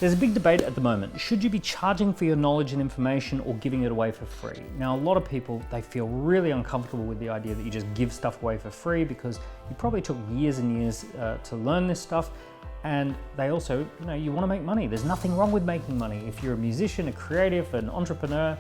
There's a big debate at the moment. Should you be charging for your knowledge and information or giving it away for free? Now, a lot of people, they feel really uncomfortable with the idea that you just give stuff away for free because you probably took years and years to learn this stuff. And they also, you want to make money. There's nothing wrong with making money. If you're a musician, a creative, an entrepreneur,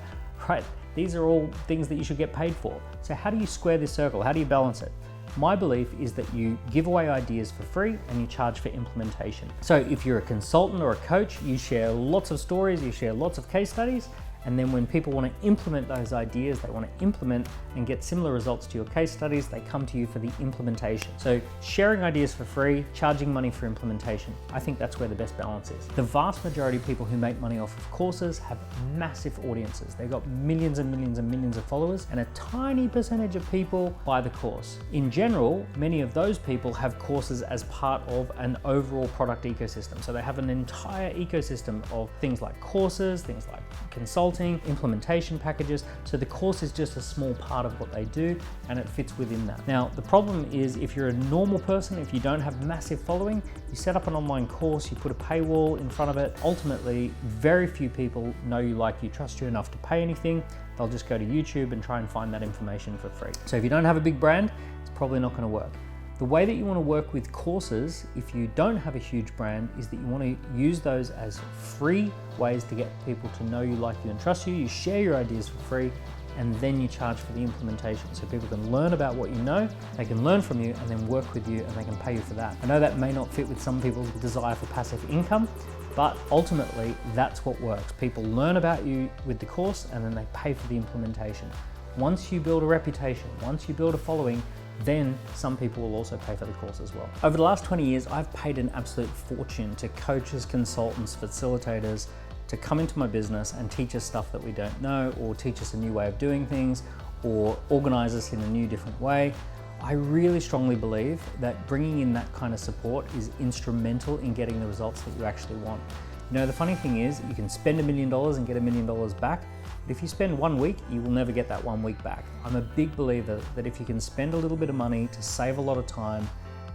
right? These are all things that you should get paid for. So how do you square this circle? How do you balance it? My belief is that you give away ideas for free and you charge for implementation. So if you're a consultant or a coach, you share lots of stories, you share lots of case studies, and then when people want to implement those ideas, they want to implement and get similar results to your case studies, they come to you for the implementation. So sharing ideas for free, charging money for implementation. I think that's where the best balance is. The vast majority of people who make money off of courses have massive audiences. They've got millions and millions and millions of followers, and a tiny percentage of people buy the course. In general, many of those people have courses as part of an overall product ecosystem. So they have an entire ecosystem of things like courses, things like consulting, implementation packages. So the course is just a small part of what they do and it fits within that. Now, the problem is if you're a normal person, if you don't have massive following, you set up an online course, you put a paywall in front of it. Ultimately, very few people know you, like you, trust you enough to pay anything. They'll just go to YouTube and try and find that information for free. So if you don't have a big brand, it's probably not going to work. The way that you want to work with courses, if you don't have a huge brand, is that you want to use those as free ways to get people to know you, like you, and trust you. You share your ideas for free, and then you charge for the implementation. So people can learn about what you know, they can learn from you, and then work with you, and they can pay you for that. I know that may not fit with some people's desire for passive income, but ultimately, that's what works. People learn about you with the course, and then they pay for the implementation. Once you build a reputation, once you build a following, then some people will also pay for the course as well. Over the last 20 years, I've paid an absolute fortune to coaches, consultants, facilitators to come into my business and teach us stuff that we don't know, or teach us a new way of doing things, or organize us in a new, different way. I really strongly believe that bringing in that kind of support is instrumental in getting the results that you actually want. The funny thing is, you can spend $1 million and get $1 million back, but if you spend 1 week, you will never get that 1 week back. I'm a big believer that if you can spend a little bit of money to save a lot of time,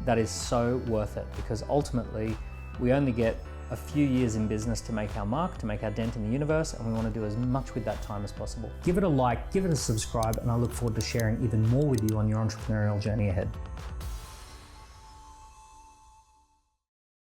that is so worth it, because ultimately, we only get a few years in business to make our mark, to make our dent in the universe, and we want to do as much with that time as possible. Give it a like, give it a subscribe, and I look forward to sharing even more with you on your entrepreneurial journey ahead.